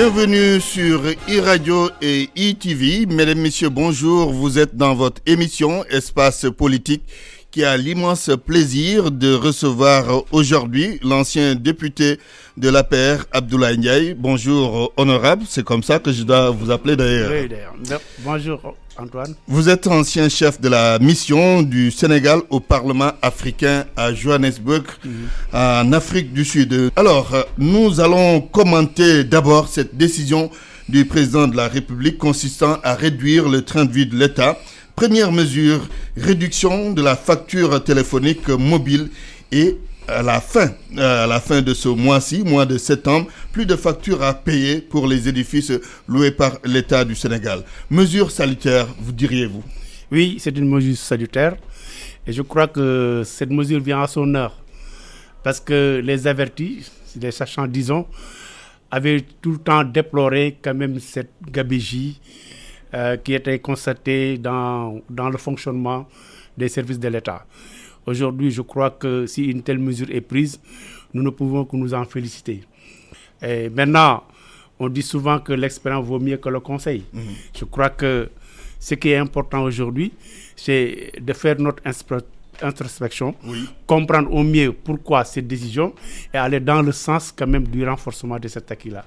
Bienvenue sur e-Radio et e-TV. Mesdames, Messieurs, bonjour. Vous êtes dans votre émission Espace Politique qui a l'immense plaisir de recevoir aujourd'hui l'ancien député de l'APR, Abdoulaye Ndiaye. Bonjour, honorable. C'est comme ça que je dois vous appeler d'ailleurs. Oui, d'ailleurs. Bonjour, Antoine. Vous êtes ancien chef de la mission du Sénégal au Parlement africain à Johannesburg, en Afrique du Sud. Alors, nous allons commenter d'abord cette décision du président de la République consistant à réduire le train de vie de l'État. Première mesure, réduction de la facture téléphonique mobile et à la fin de ce mois-ci, mois de septembre, plus de factures à payer pour les édifices loués par l'État du Sénégal. Mesure salutaire, vous diriez-vous? Oui, c'est une mesure salutaire et je crois que cette mesure vient à son heure parce que les avertis, les sachants disons, avaient tout le temps déploré quand même cette gabegie qui était constatée dans le fonctionnement des services de l'État. Aujourd'hui, je crois que si une telle mesure est prise, nous ne pouvons que nous en féliciter. Et maintenant, on dit souvent que l'expérience vaut mieux que le conseil. Je crois que ce qui est important aujourd'hui, c'est de faire notre introspection, comprendre au mieux pourquoi cette décision et aller dans le sens quand même du renforcement de cet acquis-là.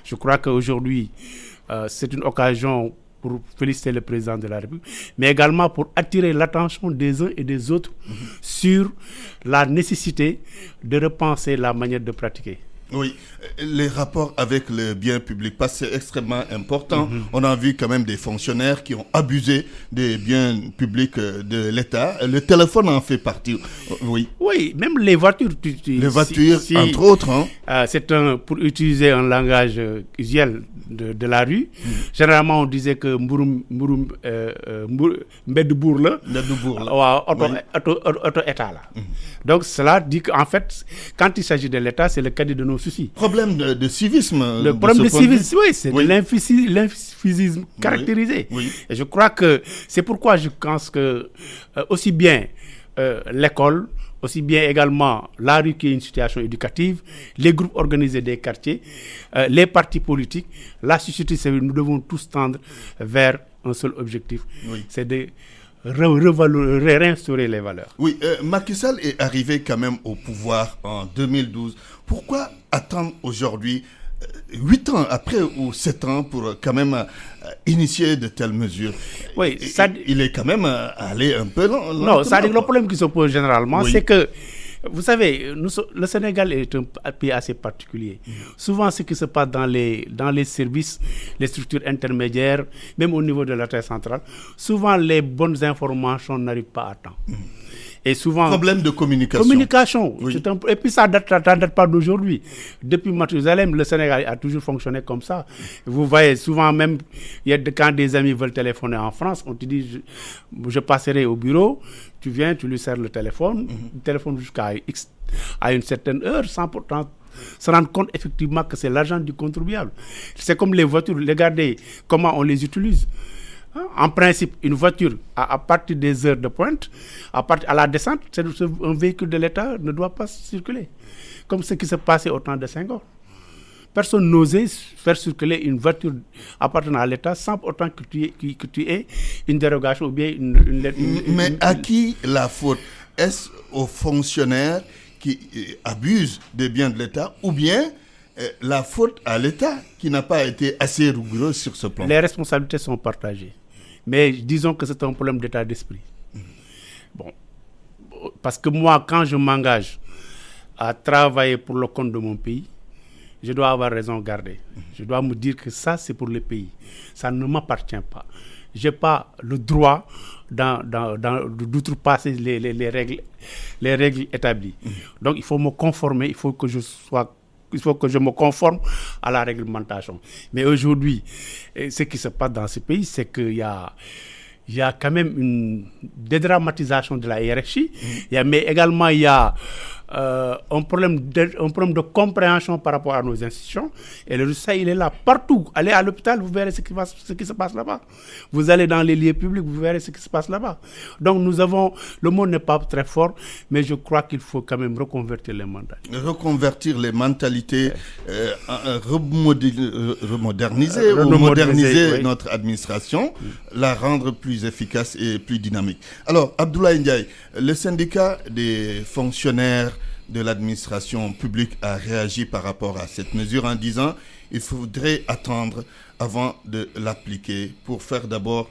Je crois qu'aujourd'hui, c'est une occasion pour féliciter le président de la République, mais également pour attirer l'attention des uns et des autres sur la nécessité de repenser la manière de pratiquer. Oui, les rapports avec le bien public, parce que c'est extrêmement important. On a vu quand même des fonctionnaires qui ont abusé des biens publics de l'État. Le téléphone en fait partie, oui. Oui, même les voitures. Les voitures, entre autres. C'est pour utiliser un langage usuel de la rue. Généralement, on disait que mbedbour auto état là. Donc cela dit qu'en fait, quand il s'agit de l'État, c'est le cadet de nos soucis. Problème de civisme. Le problème de civisme, oui, c'est de l'infisisme caractérisé. Oui. Et je crois que c'est pourquoi je pense que aussi bien l'école, aussi bien également la rue qui est une situation éducative, les groupes organisés des quartiers, les partis politiques, la société civile, nous devons tous tendre vers un seul objectif, c'est de réinstaurer les valeurs. Oui, Macky Sall est arrivé quand même au pouvoir en 2012. Pourquoi attendre aujourd'hui, 8 ans après ou 7 ans, pour quand même initier de telles mesures? Oui, il est quand même allé un peu long. Non, ça dit que le problème qui se pose généralement, c'est que, vous savez, le Sénégal est un pays assez particulier. Souvent, ce qui se passe dans les services, les structures intermédiaires, même au niveau de la terre centrale, souvent les bonnes informations n'arrivent pas à temps. Et souvent, problème de communication. Oui. Et puis ça ne date pas d'aujourd'hui. Depuis Mathusalem, le Sénégal a toujours fonctionné comme ça. Vous voyez, souvent même, quand des amis veulent téléphoner en France, on te dit, je passerai au bureau, tu viens, tu lui sers le téléphone, il téléphone jusqu'à une certaine heure, sans pourtant se rendre compte effectivement que c'est l'argent du contribuable. C'est comme les voitures, regardez comment on les utilise. En principe, une voiture, à partir des heures de pointe, à la descente, un véhicule de l'État ne doit pas circuler. Comme ce qui se passait au temps de Senghor. Personne n'osait faire circuler une voiture appartenant à l'État sans autant que tu aies une dérogation ou bien Mais à qui la faute? Est-ce aux fonctionnaires qui abusent des biens de l'État ou bien la faute à l'État qui n'a pas été assez rigoureux sur ce plan? Les responsabilités sont partagées. Mais disons que c'est un problème d'état d'esprit. Bon, parce que moi, quand je m'engage à travailler pour le compte de mon pays, je dois avoir raison garder. Je dois me dire que ça, c'est pour le pays. Ça ne m'appartient pas. Je n'ai pas le droit d'outrepasser les règles établies. Donc, il faut me conformer, il faut que je me conforme à la réglementation. Mais aujourd'hui, ce qui se passe dans ce pays, c'est qu'il y a quand même une dédramatisation de la hiérarchie, mais également il y a un problème de compréhension par rapport à nos institutions. Et le résultat, il est là partout. Allez à l'hôpital, vous verrez ce qui se passe là-bas. Vous allez dans les lieux publics, vous verrez ce qui se passe là-bas. Donc le mot n'est pas très fort, mais je crois qu'il faut quand même reconvertir les mentalités. Reconvertir les mentalités, moderniser oui. Notre administration, la rendre plus efficace et plus dynamique. Alors, Abdoulaye Ndiaye, le syndicat des fonctionnaires de l'administration publique a réagi par rapport à cette mesure en disant qu'il faudrait attendre avant de l'appliquer pour faire d'abord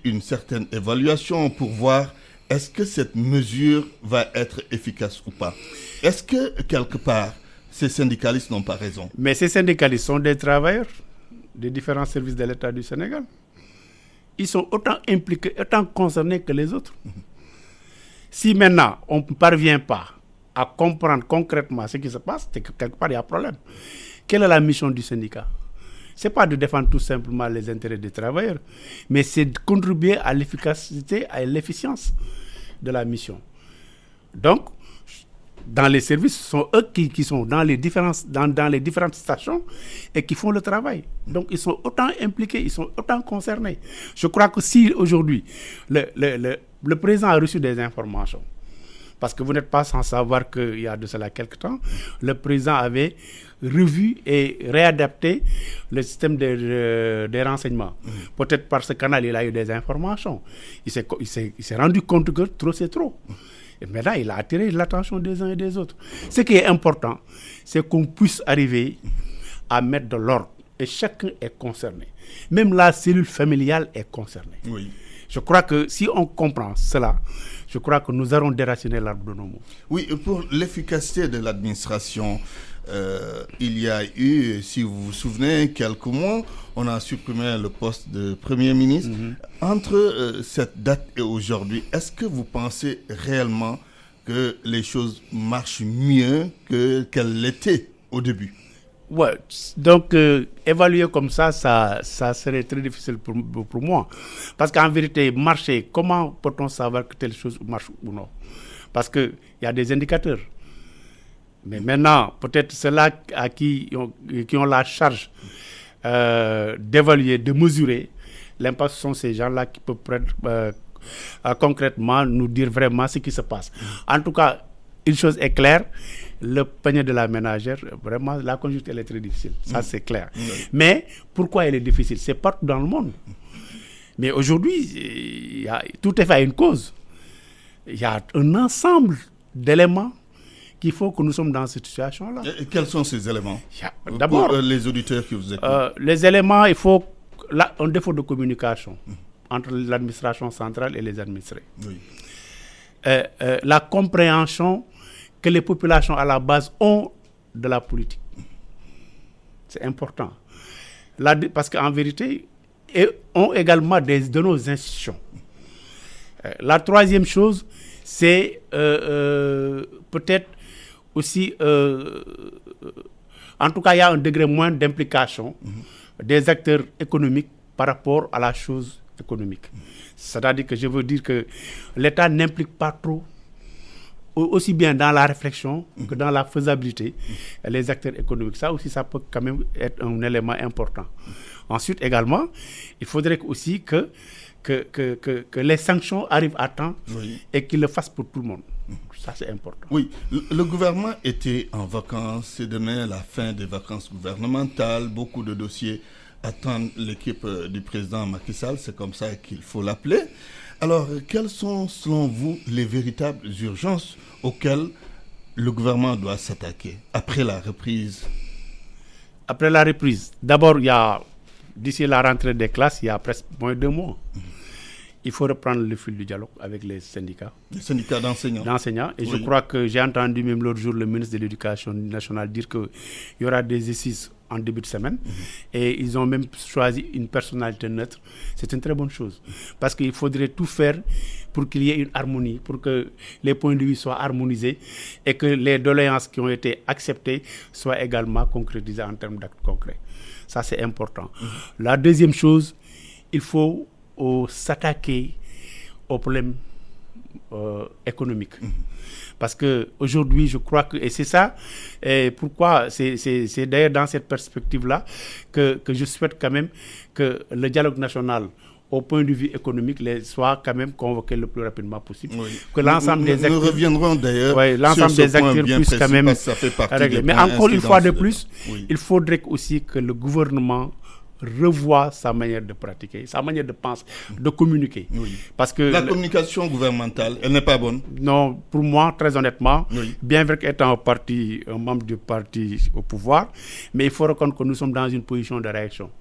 une certaine évaluation pour voir est-ce que cette mesure va être efficace ou pas. Est-ce que quelque part ces syndicalistes n'ont pas raison? Mais ces syndicalistes sont des travailleurs des différents services de l'État du Sénégal. Ils sont autant impliqués, autant concernés que les autres. Si maintenant on ne parvient pas à comprendre concrètement ce qui se passe, c'est que quelque part il y a un problème. Quelle est la mission du syndicat? Ce n'est pas de défendre tout simplement les intérêts des travailleurs, mais c'est de contribuer à l'efficacité, à l'efficience de la mission. Donc, dans les services, ce sont eux qui sont dans les différentes stations et qui font le travail. Donc, ils sont autant impliqués, ils sont autant concernés. Je crois que si aujourd'hui, le président a reçu des informations, parce que vous n'êtes pas sans savoir qu'il y a de cela quelque temps, le président avait revu et réadapté le système des renseignements. Peut-être par ce canal, il a eu des informations. Il s'est rendu compte que trop, c'est trop. Et maintenant, il a attiré l'attention des uns et des autres. Ce qui est important, c'est qu'on puisse arriver à mettre de l'ordre. Et chacun est concerné. Même la cellule familiale est concernée. Oui. Je crois que si on comprend cela, je crois que nous allons déraciner l'arbre de nos mots. Oui, pour l'efficacité de l'administration, il y a eu, si vous vous souvenez, quelques mois, on a supprimé le poste de Premier ministre. Entre cette date et aujourd'hui, est-ce que vous pensez réellement que les choses marchent mieux qu'elles l'étaient au début? Ouais, donc évaluer comme ça serait très difficile pour moi. Parce qu'en vérité, marcher, comment peut-on savoir que telle chose marche ou non? Parce qu'il y a des indicateurs. Mais maintenant, peut-être ceux-là qui ont la charge d'évaluer, de mesurer l'impact, sont ces gens-là qui peuvent concrètement nous dire vraiment ce qui se passe. En tout cas, une chose est claire, le panier de la ménagère, vraiment, la conjoncture elle est très difficile. Ça, c'est clair. Mais pourquoi elle est difficile? C'est partout dans le monde. Mais aujourd'hui, tout est fait à une cause. Il y a un ensemble d'éléments qui font que nous sommes dans cette situation-là. Et quels sont ces éléments? D'abord, pour les auditeurs qui vous écoutent. Les éléments, il faut un défaut de communication entre l'administration centrale et les administrés. Oui. La compréhension que les populations à la base ont de la politique. C'est important. Parce qu'en vérité, ont également de nos institutions. La troisième chose, c'est peut-être aussi, en tout cas, il y a un degré moins d'implication des acteurs économiques par rapport à la chose économique. C'est-à-dire que je veux dire que l'État n'implique pas trop, aussi bien dans la réflexion que dans la faisabilité, les acteurs économiques. Ça aussi, ça peut quand même être un élément important. Ensuite, également, il faudrait aussi que les sanctions arrivent à temps et qu'ils le fassent pour tout le monde. Ça, c'est important. Oui, le gouvernement était en vacances, c'est demain la fin des vacances gouvernementales, beaucoup de dossiers attendent l'équipe du président Macky Sall, c'est comme ça qu'il faut l'appeler. Alors, quelles sont, selon vous, les véritables urgences auxquelles le gouvernement doit s'attaquer après la reprise? Après la reprise, d'abord, d'ici la rentrée des classes, il y a presque moins de 2 mois. Il faut reprendre le fil du dialogue avec les syndicats. Les syndicats d'enseignants. Et je crois que j'ai entendu même l'autre jour le ministre de l'Éducation nationale dire qu'il y aura des exercices en début de semaine. Et ils ont même choisi une personnalité neutre. C'est une très bonne chose. Parce qu'il faudrait tout faire pour qu'il y ait une harmonie, pour que les points de vue soient harmonisés et que les doléances qui ont été acceptées soient également concrétisées en termes d'actes concrets. Ça, c'est important. La deuxième chose, il faut s'attaquer aux problèmes économique. Parce qu'aujourd'hui, je crois que, et c'est ça, et pourquoi, c'est d'ailleurs dans cette perspective-là que je souhaite quand même que le dialogue national, au point de vue économique, soit quand même convoqué le plus rapidement possible. Oui. Que l'ensemble des acteurs... Nous reviendrons d'ailleurs l'ensemble sur ce des point acteurs bien puissent précis, quand même parce que ça fait partie régler. des Mais points encore une fois de incidents. plus, Oui. il faudrait aussi que le gouvernement revoie sa manière de pratiquer, sa manière de penser, de communiquer. Oui. Parce que La communication gouvernementale, elle n'est pas bonne. non, pour moi, très honnêtement, Oui. bien vrai qu'étant un membre du parti au pouvoir, mais il faut reconnaître que nous sommes dans une position de réaction.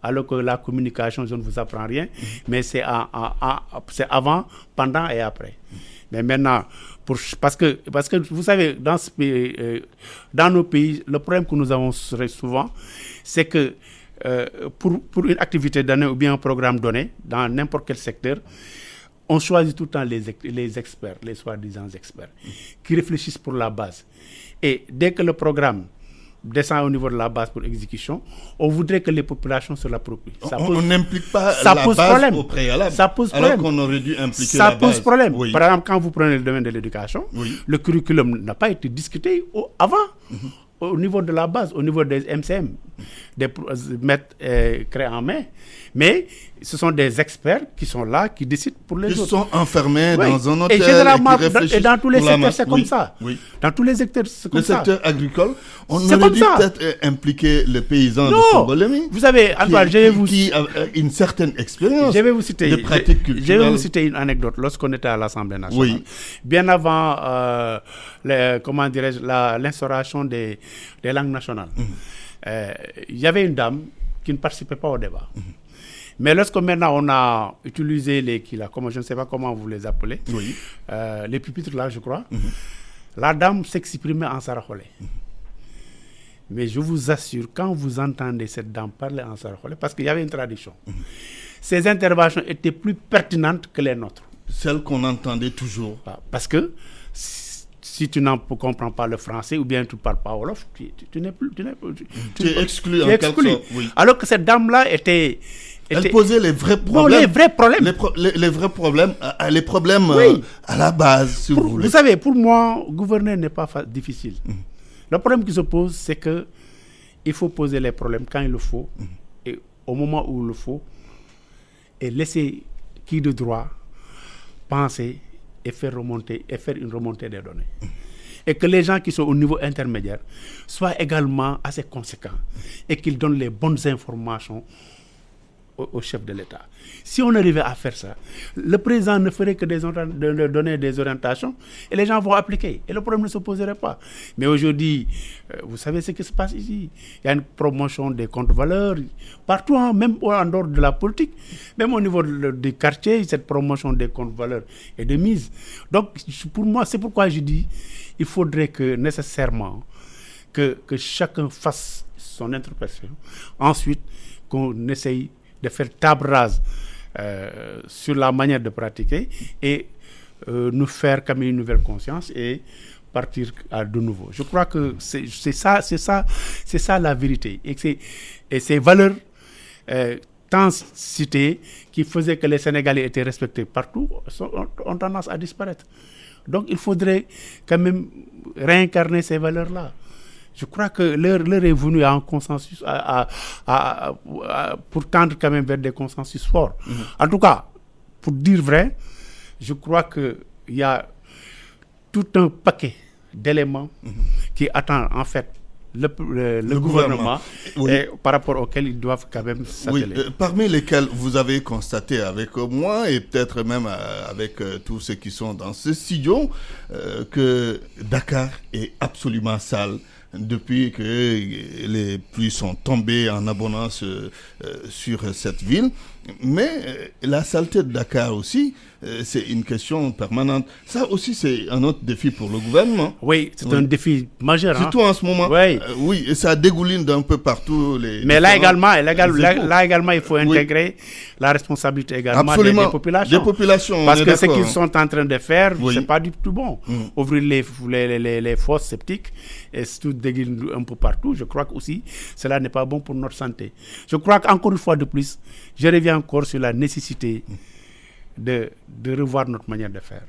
Alors que la communication, je ne vous apprends rien, mais c'est avant, pendant et après. Mais maintenant, parce que vous savez, dans nos pays, le problème que nous avons souvent, c'est que pour une activité donnée ou bien un programme donné, dans n'importe quel secteur, on choisit tout le temps les experts, les soi-disant experts, qui réfléchissent pour la base. Et dès que le programme descend au niveau de la base pour exécution, on voudrait que les populations se l'approprient. On n'implique pas ça la pose base problème. au préalable. Ça pose alors problème. qu'on aurait dû impliquer ça la base. pose problème. Oui. Par exemple, quand vous prenez le domaine de l'éducation, Oui. le curriculum n'a pas été discuté avant. Au niveau de la base, au niveau des MCM, des maîtres créés en main. Mais ce sont des experts qui sont là, qui décident pour les autres. Ils sont enfermés Oui. dans un hôtel et généralement, qui réfléchissent dans tous les pour la secteurs, masse. c'est Oui. comme ça. Oui. Dans tous les secteurs, c'est comme Le ça. secteur agricole, on C'est aurait comme dû ça. peut-être impliquer les paysans de Non, Songolemi. vous savez, Antoine, qui a une certaine expérience je vais vous citer, de pratiques je vais culturelles. vous citer une anecdote. Lorsqu'on était à l'Assemblée nationale, Oui. bien avant l'instauration des langues nationales, il y avait une dame qui ne participait pas au débat. Mais lorsque maintenant on a utilisé comme je ne sais pas comment vous les appelez, Oui. les pupitres là, je crois, la dame s'exprimait en saraxolé. Mais je vous assure, quand vous entendez cette dame parler en saraxolé, parce qu'il y avait une tradition, ses interventions étaient plus pertinentes que les nôtres. Celle qu'on entendait toujours. Parce que si tu n'en comprends pas le français ou bien tu ne parles pas wolof, tu es exclu tu en es quelque exclu. sorte. Oui. Alors que cette dame-là Elle posait les vrais problèmes. Non, les vrais problèmes. Les vrais problèmes, les problèmes Oui. à la base, si vous voulez. Vous savez, pour moi, gouverner n'est pas difficile. Le problème qui se pose, c'est que il faut poser les problèmes quand il le faut et au moment où il le faut et laisser qui de droit penser et faire une remontée des données. Et que les gens qui sont au niveau intermédiaire soient également assez conséquents et qu'ils donnent les bonnes informations au chef de l'État. Si on arrivait à faire ça, le président ne ferait que de donner des orientations et les gens vont appliquer et le problème ne se poserait pas. Mais aujourd'hui, vous savez ce qui se passe ici. Il y a une promotion des comptes valeurs partout, même en dehors de la politique, même au niveau des quartiers, cette promotion des comptes valeurs est de mise. Donc pour moi, c'est pourquoi je dis il faudrait que nécessairement que chacun fasse son interprétation. Ensuite, qu'on essaye de faire table rase sur la manière de pratiquer et nous faire comme une nouvelle conscience et partir de nouveau. Je crois que c'est ça la vérité. Et ces valeurs tant citées qui faisaient que les Sénégalais étaient respectés partout ont tendance à disparaître. Donc il faudrait quand même réincarner ces valeurs-là. Je crois que l'heure est venue à un consensus, pour tendre quand même vers des consensus forts. En tout cas, pour dire vrai, je crois qu'il y a tout un paquet d'éléments qui attendent en fait le gouvernement oui. et par rapport auxquels ils doivent quand même s'atteler. Oui, parmi lesquels vous avez constaté avec moi et peut-être même avec tous ceux qui sont dans ce studio que Dakar est absolument sale depuis que les pluies sont tombées en abondance sur cette ville. Mais la saleté de Dakar aussi, c'est une question permanente. Ça aussi, c'est un autre défi pour le gouvernement. Oui, c'est un défi majeur. Surtout en ce moment. Oui. Oui, et ça dégouline d'un peu partout. Mais là également, il faut intégrer la responsabilité également des populations. Des populations. Parce que ce qu'ils sont en train de faire, c'est pas du tout bon. Ouvrir les fosses septiques et tout dégouline un peu partout, je crois que aussi cela n'est pas bon pour notre santé. Je crois qu'encore une fois de plus, je reviens encore sur la nécessité de revoir notre manière de faire.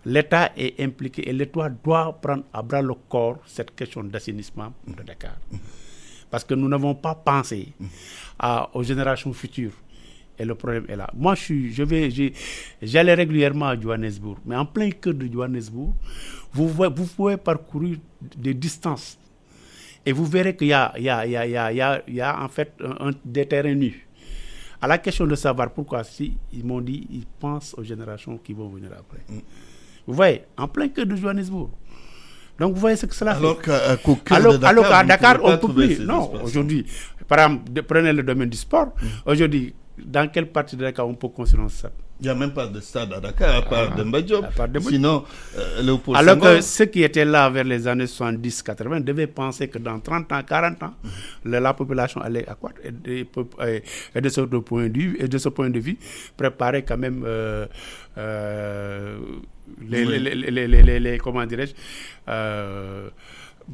L'État est impliqué et l'État doit prendre à bras le corps cette question d'assainissement de Dakar. Parce que nous n'avons pas pensé aux générations futures. Et le problème est là. Moi, j'allais régulièrement à Johannesburg, mais en plein cœur de Johannesburg, vous pouvez parcourir des distances et vous verrez qu'il y a en fait des terrains nus. À la question de savoir pourquoi, ils m'ont dit ils pensent aux générations qui vont venir après. Vous voyez, en plein cœur de Johannesburg. Donc vous voyez ce que cela fait. Alors qu'à Dakar, on ne peut plus. Non, aujourd'hui, par exemple, prenez le domaine du sport. Aujourd'hui, dans quelle partie de Dakar on peut construire un stade? Il n'y a même pas de stade à Dakar, à part Demba Diop. Sinon, Léopold alors Senghor. que ceux qui étaient là vers les années 70-80 devaient penser que dans 30 ans, 40 ans, la population allait accroître. Et de ce point de vue, préparer quand même comment dirais-je,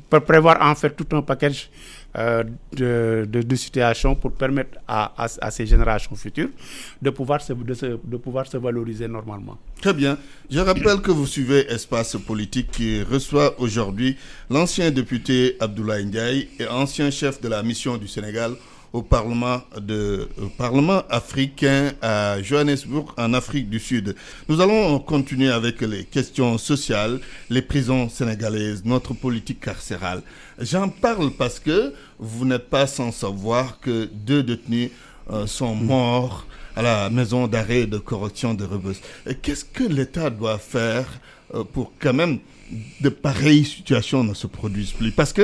pour prévoir en fait tout un package de situations pour permettre à ces générations futures de pouvoir se valoriser normalement. Très bien. Je rappelle que vous suivez Espace Politique qui reçoit aujourd'hui l'ancien député Abdoulaye Ndiaye et ancien chef de la mission du Sénégal au Parlement africain à Johannesburg, en Afrique du Sud. Nous allons continuer avec les questions sociales, les prisons sénégalaises, notre politique carcérale. J'en parle parce que vous n'êtes pas sans savoir que 2 détenus sont morts à la maison d'arrêt de correction de Rebeuss. Qu'est-ce que l'État doit faire pour quand même de pareilles situations ne se produisent plus? Parce que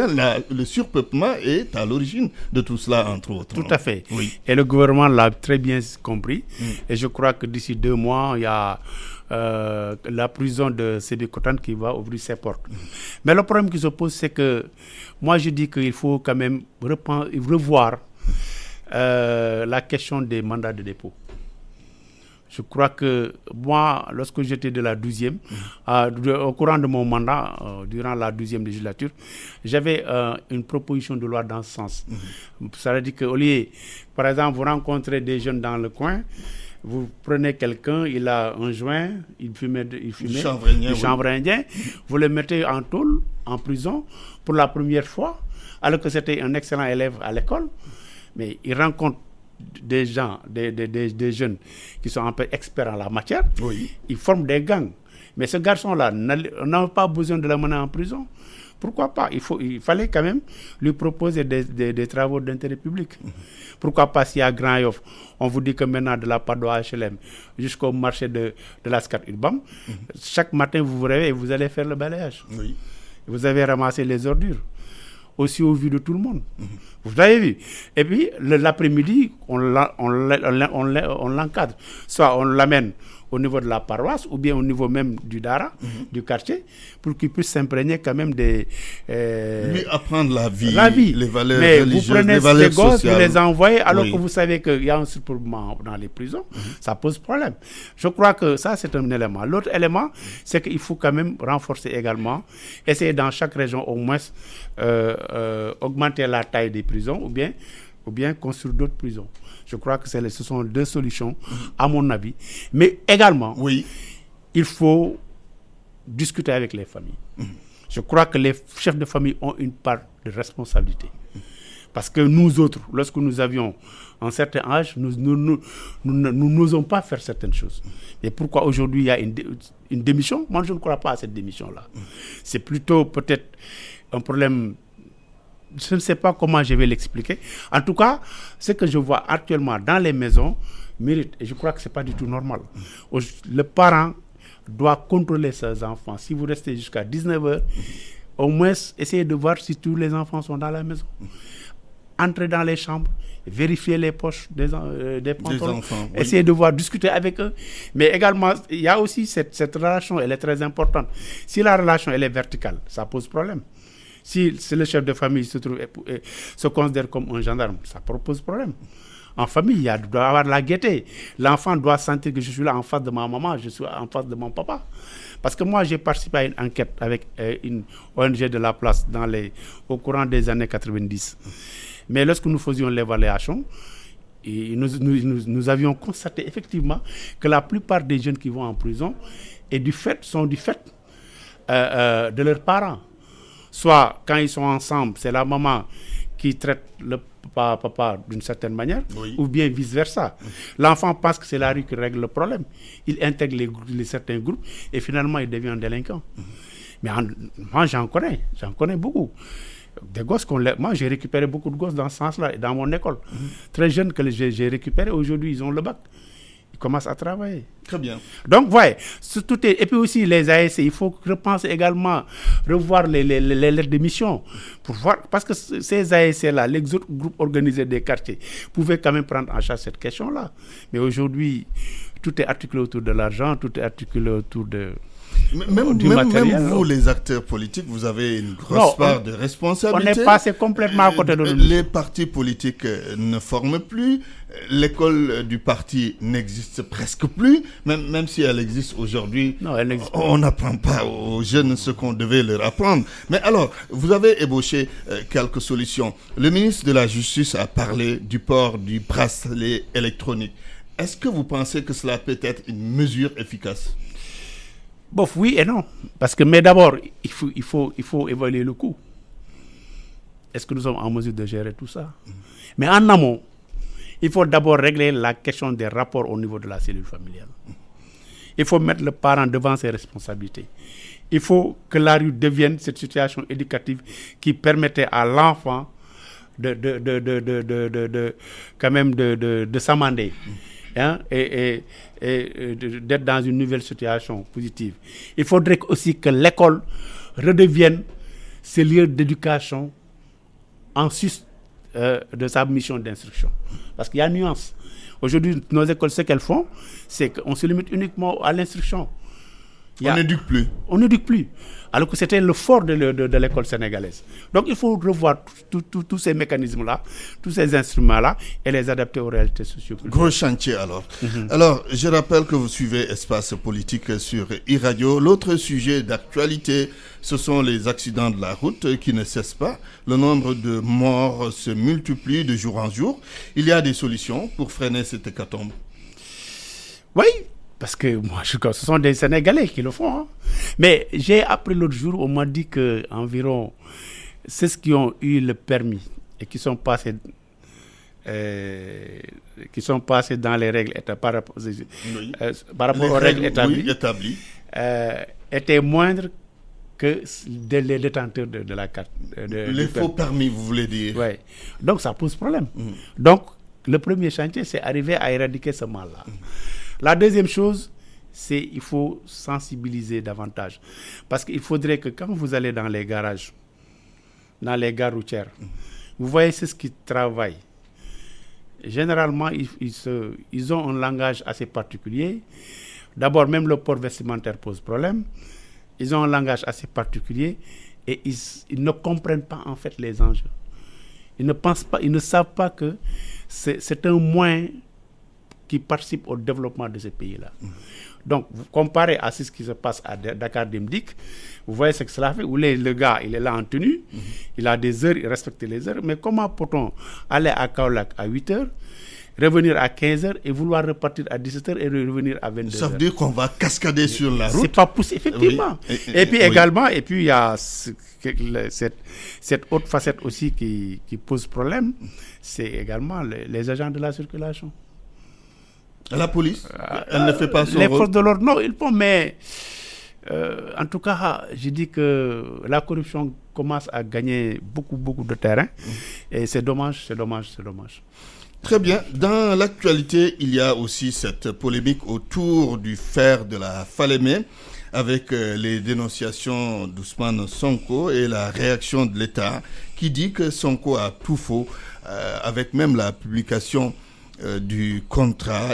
le surpeuplement est à l'origine de tout cela, entre autres. Tout à fait. Oui. Et le gouvernement l'a très bien compris. Et je crois que d'ici 2 mois, il y a la prison de Sébikotane qui va ouvrir ses portes. Mais le problème qui se pose, c'est que moi, je dis qu'il faut quand même revoir la question des mandats de dépôt. Je crois que moi, lorsque j'étais de la 12e, au courant de mon mandat, durant la 12e législature, j'avais une proposition de loi dans ce sens. Ça veut dire qu'au lieu, par exemple, vous rencontrez des jeunes dans le coin, vous prenez quelqu'un, il a un joint, il fumait du chanvre indien, vous le mettez en tôle, en prison, pour la première fois, alors que c'était un excellent élève à l'école, mais il rencontre des gens, des jeunes qui sont un peu experts en la matière, ils forment des gangs. Mais ce garçon-là, on n'a pas besoin de le mener en prison. Pourquoi pas? Il fallait quand même lui proposer des travaux d'intérêt public. Pourquoi pas, s'il y a Grand Yoff, on vous dit que maintenant de la part de HLM jusqu'au marché de la SCAT Urbam, chaque matin vous vous réveillez et vous allez faire le balayage. Vous avez ramassé les ordures. Aussi au vu de tout le monde. Vous avez vu. Et puis, l'après-midi, on l'encadre. Soit on l'amène au niveau de la paroisse ou bien au niveau même du Dara, du quartier, pour qu'il puisse s'imprégner quand même des... lui apprendre la vie, les valeurs religieuses, les valeurs sociales. Mais vous prenez ces gosses, vous les envoyez, alors que vous savez qu'il y a un surpeuplement dans les prisons, ça pose problème. Je crois que ça, c'est un élément. L'autre élément, c'est qu'il faut quand même renforcer également, essayer dans chaque région au moins augmenter la taille des prisons ou bien construire d'autres prisons. Je crois que ce sont 2 solutions, à mon avis. Mais également, il faut discuter avec les familles. Je crois que les chefs de famille ont une part de responsabilité. Parce que nous autres, lorsque nous avions un certain âge, nous n'osons pas faire certaines choses. Et pourquoi aujourd'hui il y a une démission? Moi, je ne crois pas à cette démission-là. C'est plutôt peut-être un problème... Je ne sais pas comment je vais l'expliquer. En tout cas, ce que je vois actuellement dans les maisons mérite. Et je crois que ce n'est pas du tout normal. Le parent doit contrôler ses enfants. Si vous restez jusqu'à 19h, au moins essayez de voir si tous les enfants sont dans la maison. Entrez dans les chambres, vérifiez les poches des pantalons, essayez de voir, discuter avec eux. Mais également, il y a aussi cette relation, elle est très importante. Si la relation elle est verticale, ça pose problème. Si le chef de famille se considère comme un gendarme, ça pose problème. En famille, il doit y avoir la gaieté. L'enfant doit sentir que je suis là en face de ma maman, je suis en face de mon papa. Parce que moi, j'ai participé à une enquête avec une ONG de la place au courant des années 90. Mais lorsque nous faisions l'évaluation, Et nous avions constaté effectivement que la plupart des jeunes qui vont en prison sont du fait de leurs parents. Soit quand ils sont ensemble, c'est la maman qui traite le papa d'une certaine manière, oui, ou bien vice-versa. L'enfant pense que c'est la rue qui règle le problème. Il intègre certains groupes et finalement il devient un délinquant. Mais moi j'en connais beaucoup. Des gosses moi j'ai récupéré beaucoup de gosses dans ce sens-là, dans mon école. Très jeunes que j'ai récupérés, aujourd'hui ils ont le bac. Ils commencent à travailler. Très bien. Donc, voyez, et puis aussi les ASC, il faut repenser également, revoir les lettres de mission, pour voir, parce que ces ASC-là, les autres groupes organisés des quartiers, pouvaient quand même prendre en charge cette question-là. Mais aujourd'hui, tout est articulé autour de l'argent, tout est articulé autour du matériel. Même vous, les acteurs politiques, vous avez une grosse part de responsabilité. On est passé complètement à côté de nous. Les partis politiques ne forment plus. L'école du parti n'existe presque plus. Même si elle existe aujourd'hui, on n'apprend pas aux jeunes ce qu'on devait leur apprendre. Mais alors, vous avez ébauché quelques solutions. Le ministre de la Justice a parlé du port du bracelet électronique. Est-ce que vous pensez que cela peut être une mesure efficace ? Bof, oui et non. Mais d'abord, il faut évaluer le coût. Est-ce que nous sommes en mesure de gérer tout ça ? Mais en amont, il faut d'abord régler la question des rapports au niveau de la cellule familiale. Il faut mettre le parent devant ses responsabilités. Il faut que la rue devienne cette situation éducative qui permettait à l'enfant quand même de s'amender. Hein, et d'être dans une nouvelle situation positive. Il faudrait aussi que l'école redevienne ce lieu d'éducation en sus de sa mission d'instruction. Parce qu'il y a une nuance. Aujourd'hui, nos écoles, ce qu'elles font, c'est qu'on se limite uniquement à l'instruction. On n'éduque plus. On n'éduque plus. Alors que c'était le fort de l'école sénégalaise. Donc il faut revoir tous ces mécanismes-là, tous ces instruments-là et les adapter aux réalités sociopolitiques. Gros chantier alors. Alors, je rappelle que vous suivez Espace Politique sur e-Radio. L'autre sujet d'actualité, ce sont les accidents de la route qui ne cessent pas. Le nombre de morts se multiplie de jour en jour. Il y a des solutions pour freiner cette hécatombe. Oui. Parce que moi, ce sont des Sénégalais qui le font. Hein. Mais j'ai appris l'autre jour, on m'a dit qu'environ ceux qui ont eu le permis et qui sont passés dans les règles par rapport aux règles établies, étaient moindres que les détenteurs de la carte. Les faux permis, vous voulez dire. Oui. Donc ça pose problème. Donc le premier chantier, c'est arriver à éradiquer ce mal-là. La deuxième chose, c'est qu'il faut sensibiliser davantage. Parce qu'il faudrait que quand vous allez dans les garages, dans les gares routières, vous voyez ceux qui travaillent. Généralement, ils ont un langage assez particulier. D'abord, même le port vestimentaire pose problème. Ils ont un langage assez particulier et ils ne comprennent pas en fait les enjeux. Ils ne pensent pas, ils ne savent pas que c'est un moyen qui participe au développement de ces pays-là. Donc, vous comparez à ce qui se passe à Dakar Demdik, vous voyez ce que cela fait, où le gars, il est là en tenue, il a des heures, il respecte les heures, mais comment peut-on aller à Kaolack à 8h, revenir à 15h et vouloir repartir à 17h et revenir à 22h? Ça veut dire qu'on va cascader sur la route. C'est pas possible, effectivement. Oui. Et puis également, et puis il y a cette autre facette aussi qui pose problème, c'est également les agents de la circulation. La police, elle ne fait pas son rôle. Les forces de l'ordre, non, ils font, mais en tout cas, je dis que la corruption commence à gagner beaucoup de terrain. Et c'est dommage. Très bien. Dans l'actualité, il y a aussi cette polémique autour du fer de la Falémé, avec les dénonciations d'Ousmane Sonko et la réaction de l'État qui dit que Sonko a tout faux, avec même la publication du contrat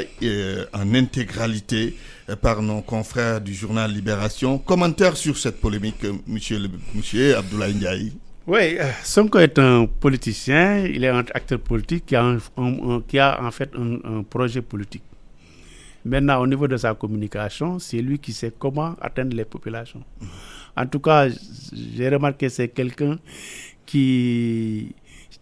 en intégralité par nos confrères du journal Libération. Commentaire sur cette polémique, monsieur Abdoulaye Ndiaye. Oui, Sonko est un politicien, il est un acteur politique qui a en fait un projet politique. Maintenant, au niveau de sa communication, c'est lui qui sait comment atteindre les populations. En tout cas, j'ai remarqué que c'est quelqu'un qui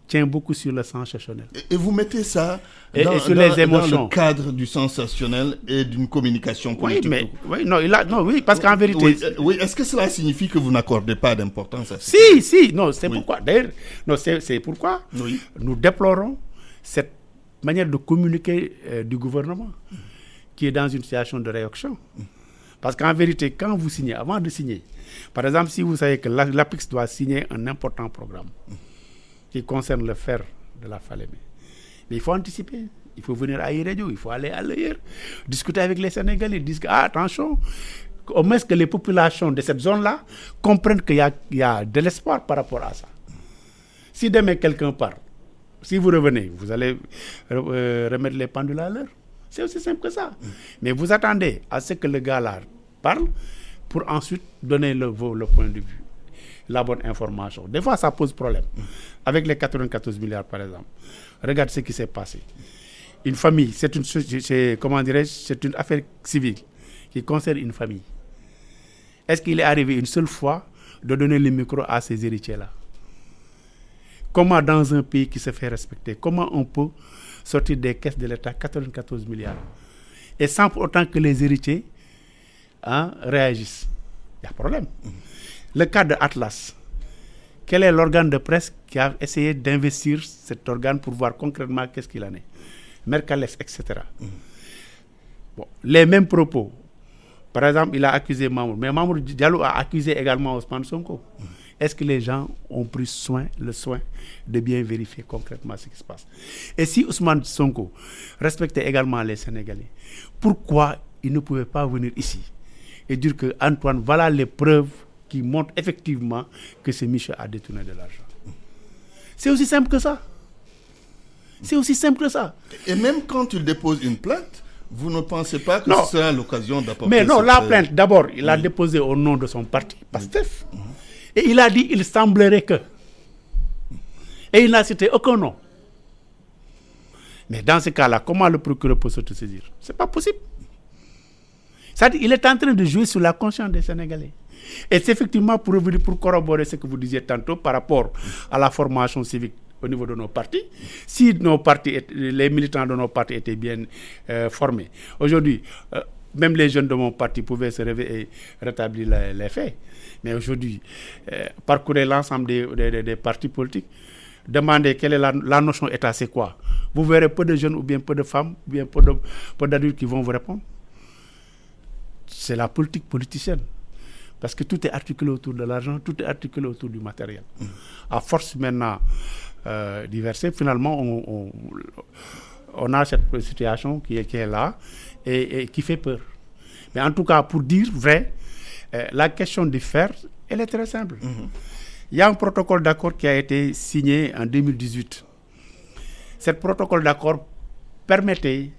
tient beaucoup sur le sensationnel. Et vous mettez ça sur les émotions. Dans le cadre du sensationnel et d'une communication politique. Oui, parce qu'en vérité... Oui, est-ce que cela signifie que vous n'accordez pas d'importance à ça? C'est pourquoi. D'ailleurs, c'est pourquoi nous déplorons cette manière de communiquer du gouvernement qui est dans une situation de réaction. Parce qu'en vérité, quand vous signez, avant de signer, par exemple, si vous savez que l'APIX doit signer un important programme qui concerne le fer de la Falémé, mais il faut anticiper. Il faut venir à Irédio, il faut aller ailleurs, discuter avec les Sénégalais, dire attention, au moins que les populations de cette zone-là comprennent qu'il y a de l'espoir par rapport à ça. Si demain quelqu'un part, si vous revenez, vous allez remettre les pendules à l'heure. C'est aussi simple que ça. Mais vous attendez à ce que le gars-là parle pour ensuite donner le point de vue, la bonne information. Des fois, ça pose problème. Avec les 94 milliards, par exemple. Regarde ce qui s'est passé. Une famille, c'est une affaire civile qui concerne une famille. Est-ce qu'il est arrivé une seule fois de donner le micro à ces héritiers-là? Comment dans un pays qui se fait respecter, comment on peut sortir des caisses de l'État 94 milliards et sans pour autant que les héritiers réagissent? Il y a problème. Le cas de Atlas, quel est l'organe de presse qui a essayé d'investir cet organe pour voir concrètement qu'est-ce qu'il en est? Mercalès, etc. Bon, les mêmes propos. Par exemple, il a accusé Mamour, mais Mamour Diallo a accusé également Ousmane Sonko. Est-ce que les gens ont pris le soin de bien vérifier concrètement ce qui se passe? Et si Ousmane Sonko respectait également les Sénégalais, pourquoi il ne pouvait pas venir ici et dire que Antoine, voilà les preuves qui montrent effectivement que ce Michel a détourné de l'argent? C'est aussi simple que ça. C'est aussi simple que ça. Et même quand il dépose une plainte, vous ne pensez pas que ce sera l'occasion d'apporter... Mais non, la plainte, d'abord, il l'a déposée au nom de son parti, PASTEF. Et il a dit, il semblerait que... Et il n'a cité aucun nom. Mais dans ce cas-là, comment le procureur peut s'autosaisir? Ce n'est pas possible. C'est-à-dire, il est en train de jouer sur la conscience des Sénégalais. Et c'est effectivement pour corroborer ce que vous disiez tantôt par rapport à la formation civique au niveau de nos partis. Si les militants de nos partis étaient bien formés, aujourd'hui, même les jeunes de mon parti pouvaient se réveiller et rétablir les faits. Mais aujourd'hui, parcourir l'ensemble des partis politiques, demander quelle est la notion État, c'est quoi? Vous verrez peu de jeunes ou bien peu de femmes ou bien peu d'adultes qui vont vous répondre. C'est la politique politicienne. Parce que tout est articulé autour de l'argent, tout est articulé autour du matériel. À force maintenant d'y verser, finalement, on a cette situation qui est là et qui fait peur. Mais en tout cas, pour dire vrai, la question du fer, elle est très simple. Il y a un protocole d'accord qui a été signé en 2018. Ce protocole d'accord permettait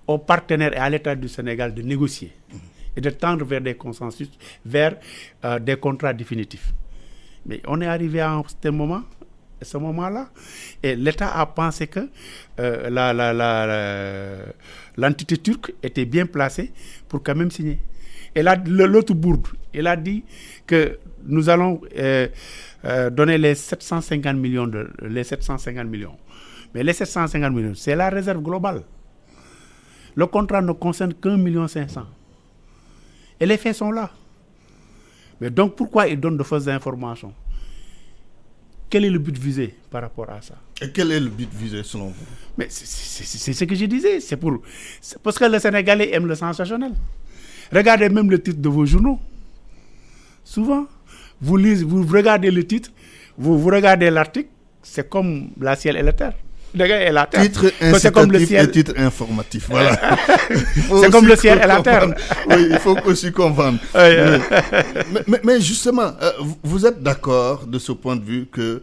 aux partenaires et à l'État du Sénégal de négocier et de tendre vers des consensus, vers des contrats définitifs. Mais on est arrivé à ce moment-là, et l'État a pensé que l'entité turque était bien placée pour quand même signer. Et là, l'autre bourde, il a dit que nous allons donner les 750 millions. Mais les 750 millions, c'est la réserve globale. Le contrat ne concerne qu'1,5 million. Et les faits sont là. Mais donc, pourquoi ils donnent de fausses informations? Quel est le but visé par rapport à ça? Et quel est le but visé selon vous? Mais c'est ce que je disais. C'est parce que le Sénégalais aime le sensationnel. Regardez même le titre de vos journaux. Souvent, vous regardez le titre, vous regardez l'article, c'est comme la ciel et la terre. Titre incitatif et titre informatif. Voilà. C'est comme le ciel et la terre. Oui, il faut aussi qu'on vende. Mais justement, vous êtes d'accord de ce point de vue que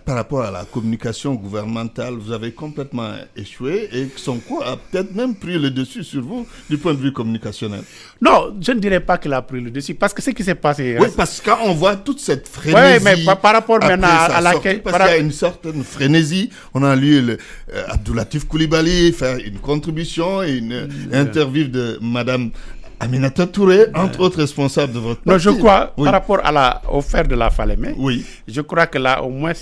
par rapport à la communication gouvernementale, vous avez complètement échoué et que Sonko a peut-être même pris le dessus sur vous du point de vue communicationnel. Non, je ne dirais pas qu'il a pris le dessus parce que ce qui s'est passé... Oui, parce que quand on voit toute cette frénésie... Oui, mais par rapport maintenant à laquelle... Parce qu'il y a une certaine frénésie. On a lu Abdoulatif Coulibaly faire une contribution et une interview de Madame Aminata Touré, entre autres responsables de votre parti. Non, je crois, Oui. par rapport au fer de la Falémé, Oui. je crois que là, au moins,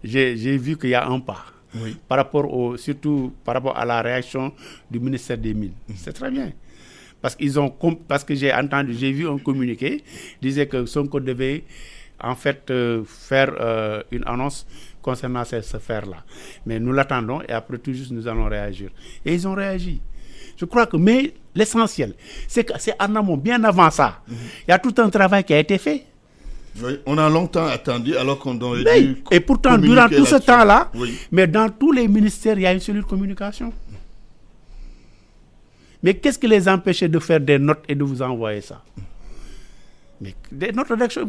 j'ai vu qu'il y a un pas. Oui. Surtout par rapport à la réaction du ministère des Mines. C'est très bien. Parce que j'ai vu un communiqué, disait que Sonko devait en fait faire une annonce concernant ce fer-là. Mais nous l'attendons et après tout juste nous allons réagir. Et ils ont réagi. Je crois que, mais l'essentiel, c'est que c'est en amont, bien avant ça. Il y a tout un travail qui a été fait. Oui, on a longtemps attendu alors qu'on aurait dû Et pourtant, durant tout ce temps-là, oui. mais dans tous les ministères, il y a une cellule de communication. Mais qu'est-ce qui les empêchait de faire des notes et de vous envoyer ça? Mais des notes d'action,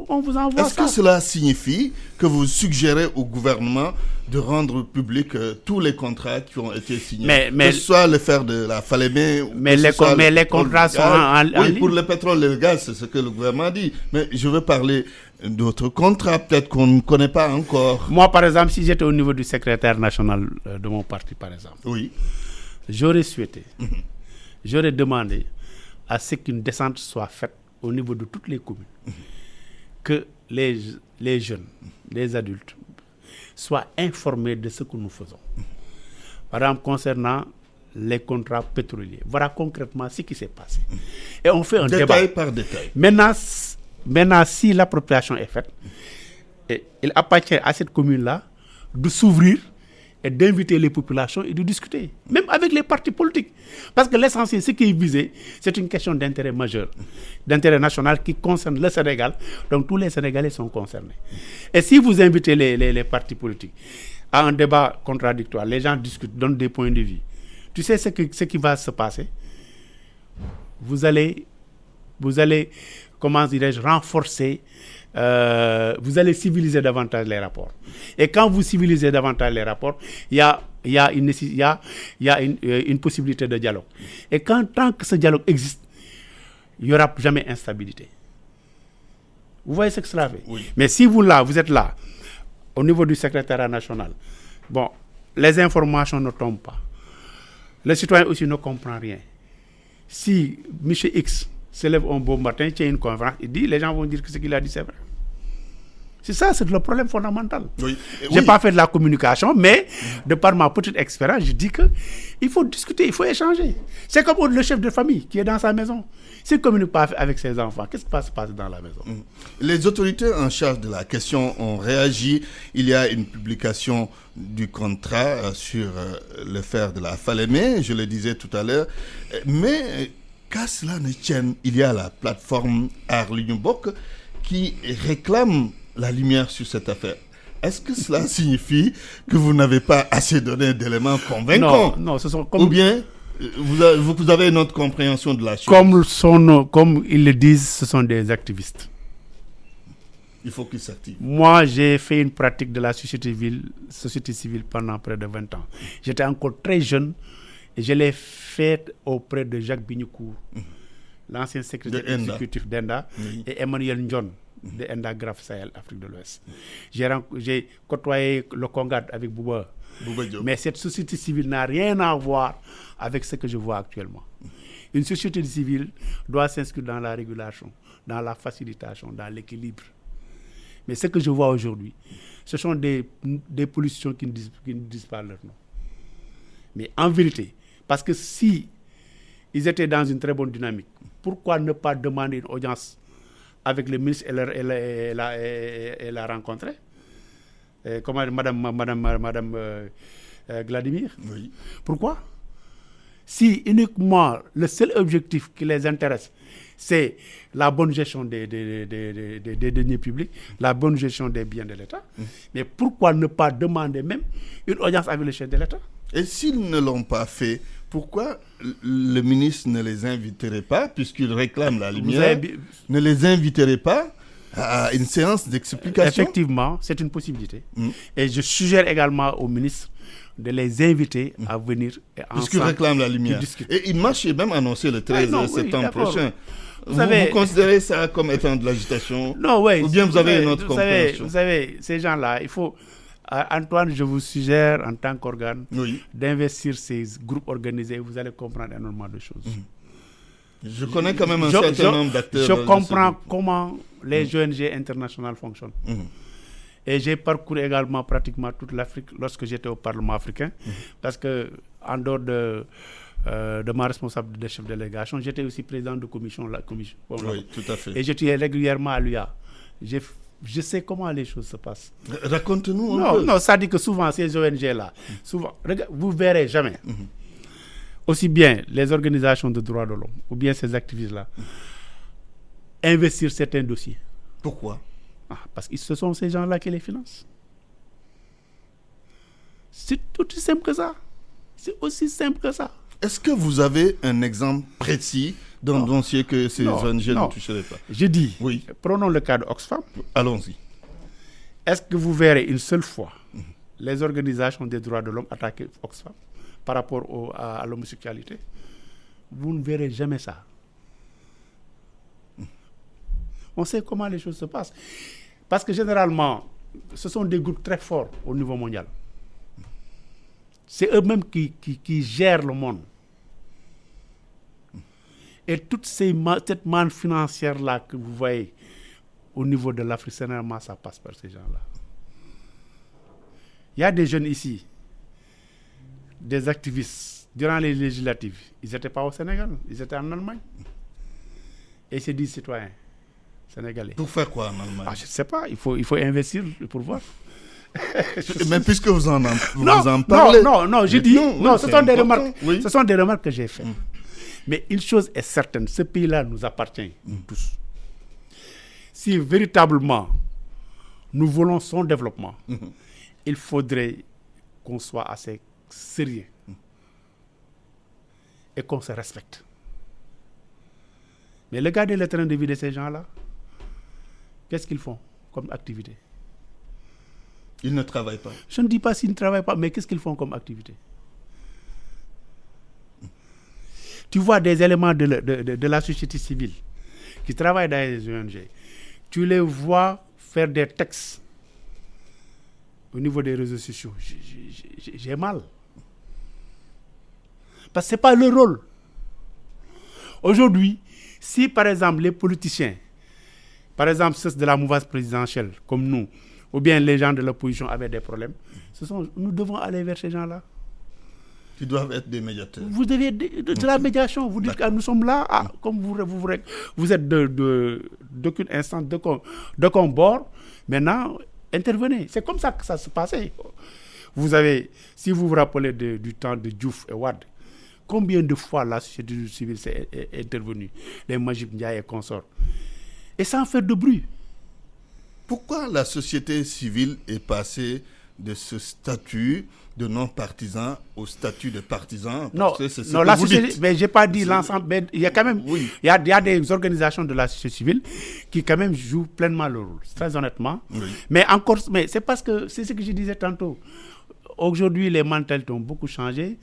on vous envoie ça. Est-ce que cela signifie que vous suggérez au gouvernement de rendre public tous les contrats qui ont été signés, que ce soit le fer de la Falémé ou les contrats sont en ligne. Pour le pétrole et le gaz, c'est ce que le gouvernement dit. Mais je veux parler d'autres contrats, peut-être qu'on ne connaît pas encore. Moi, par exemple, si j'étais au niveau du secrétaire national de mon parti, par exemple, oui. J'aurais souhaité, j'aurais demandé à ce qu'une descente soit faite au niveau de toutes les communes, que les jeunes, les adultes, soient informés de ce que nous faisons. Par exemple, concernant les contrats pétroliers. Voilà concrètement ce qui s'est passé. Et on fait un débat. Détail par détail. Maintenant, si l'appropriation est faite, il appartient à cette commune-là de s'ouvrir et d'inviter les populations et de discuter, même avec les partis politiques. Parce que l'essentiel, ce qui est visé, c'est une question d'intérêt majeur, d'intérêt national qui concerne le Sénégal. Donc tous les Sénégalais sont concernés. Et si vous invitez les partis politiques à un débat contradictoire, les gens discutent, donnent des points de vue. Tu sais ce qui va se passer? Vous allez comment dirais-je, renforcer, vous allez civiliser davantage les rapports. Et quand vous civilisez davantage les rapports, il y a une possibilité de dialogue. Et tant que ce dialogue existe, il n'y aura jamais instabilité. Vous voyez ce que cela fait? Oui. Mais si vous êtes là, au niveau du secrétariat national, bon, les informations ne tombent pas. Le citoyen aussi ne comprend rien. Si M. X se lève un beau matin, tient une conférence, il dit, les gens vont dire que ce qu'il a dit, c'est vrai. C'est le problème fondamental. Oui. Je n'ai pas fait de la communication, mais de par ma petite expérience, je dis qu'il faut discuter, il faut échanger. C'est comme le chef de famille qui est dans sa maison. S'il ne communique pas avec ses enfants, qu'est-ce qui va se passer dans la maison? Les autorités en charge de la question ont réagi. Il y a une publication du contrat sur le fer de la Falémé, je le disais tout à l'heure. Mais qu'à cela ne tienne, il y a la plateforme Aar-Li-ñu-Bokk qui réclame la lumière sur cette affaire. Est-ce que cela signifie que vous n'avez pas assez donné d'éléments convaincants? Non, ce sont Ou bien vous avez une autre compréhension de la chose? Comme ils le disent, ce sont des activistes. Il faut qu'ils s'activent. Moi, j'ai fait une pratique de la société civile pendant près de 20 ans. J'étais encore très jeune et je l'ai fait auprès de Jacques Bignoucourt, l'ancien secrétaire exécutif d'ENDA, et Emmanuel Ndion, de ENDA Graf Sahel, Afrique de l'Ouest. J'ai côtoyé le Congad avec Bouba. Mais cette société civile n'a rien à voir avec ce que je vois actuellement. Une société civile doit s'inscrire dans la régulation, dans la facilitation, dans l'équilibre. Mais ce que je vois aujourd'hui, ce sont des politiciens qui ne disent pas leur nom. Mais en vérité, parce que si ils étaient dans une très bonne dynamique, pourquoi ne pas demander une audience avec le ministre et la rencontrer? Comment Madame Vladimir? Oui. Pourquoi? Si uniquement le seul objectif qui les intéresse, c'est la bonne gestion des deniers publics, la bonne gestion des biens de l'État, mais pourquoi ne pas demander même une audience avec le chef de l'État? Et s'ils ne l'ont pas fait, pourquoi le ministre ne les inviterait pas, puisqu'il réclame la lumière, ne les inviterait pas à une séance d'explication? Effectivement, c'est une possibilité. Et je suggère également au ministre de les inviter à venir puisqu'il réclame la lumière. Et il marche même annoncé le 13 septembre prochain. Vous considérez ça comme étant de l'agitation? Non, oui. Ou bien vous avez une autre compréhension? Vous savez, ces gens-là, il faut... Antoine, je vous suggère en tant qu'organe d'investir ces groupes organisés. Vous allez comprendre énormément de choses. Je connais quand même un certain nombre d'acteurs. Je comprends comment les ONG internationales fonctionnent. Et j'ai parcouru également pratiquement toute l'Afrique lorsque j'étais au Parlement africain. Parce que, en dehors de ma responsabilité de chef de délégation, j'étais aussi président de commission. Oui, tout à fait. Et j'étais régulièrement à l'UA. Je sais comment les choses se passent. Raconte-nous un peu. Non, ça dit que souvent, ces ONG-là, vous ne verrez jamais. Aussi bien les organisations de droits de l'homme, ou bien ces activistes-là, investir certains dossiers. Pourquoi? Parce que ce sont ces gens-là qui les financent. C'est tout aussi simple que ça. C'est aussi simple que ça. Est-ce que vous avez un exemple précis d'un dossier que ces ONG ne toucheraient pas? Je dis, oui. Prenons le cas de Oxfam. Allons-y. Est-ce que vous verrez une seule fois les organisations des droits de l'homme attaquer Oxfam par rapport à l'homosexualité? Vous ne verrez jamais ça. On sait comment les choses se passent. Parce que généralement, ce sont des groupes très forts au niveau mondial. C'est eux-mêmes qui gèrent le monde. Et toute cette manne financière-là que vous voyez au niveau de l'Afrique, généralement, ça passe par ces gens-là. Il y a des jeunes ici, des activistes, durant les législatives. Ils n'étaient pas au Sénégal, ils étaient en Allemagne. Et ils se disent citoyens sénégalais. Pour faire quoi en Allemagne? Je ne sais pas, il faut investir pour voir. Mais puisque vous en parlez. Non, je dis, ce sont des remarques. Oui. Ce sont des remarques que j'ai faites. Mais une chose est certaine, ce pays-là nous appartient, nous tous. Si véritablement nous voulons son développement, il faudrait qu'on soit assez sérieux et qu'on se respecte. Mais regardez le train de vie de ces gens-là. Qu'est-ce qu'ils font comme activité? Ils ne travaillent pas. Je ne dis pas s'ils ne travaillent pas, mais qu'est-ce qu'ils font comme activité? Tu vois des éléments de la société civile qui travaillent dans les ONG. Tu les vois faire des textes au niveau des réseaux sociaux. J'ai mal. Parce que ce n'est pas leur rôle. Aujourd'hui, si par exemple les politiciens, par exemple ceux de la mouvance présidentielle, comme nous, ou bien les gens de l'opposition avaient des problèmes, nous devons aller vers ces gens-là. Qui doivent être des médiateurs. Vous devez de la médiation. Vous dites que nous sommes là, comme vous êtes d'aucune instance, d'aucun bord. Maintenant, intervenez. C'est comme ça que ça se passait. Si vous vous rappelez du temps de Diouf et Wade, combien de fois la société civile s'est intervenue, les Majib Ndiaye et consorts, et sans faire de bruit. Pourquoi la société civile est passée de ce statut de non-partisan au statut de partisan? La société, mais j'ai pas dit l'ensemble, mais il y a quand même, il y a des organisations de la société civile qui quand même jouent pleinement leur rôle, très honnêtement. Oui. Mais c'est parce que c'est ce que je disais tantôt. Aujourd'hui, les mentalités ont beaucoup changé,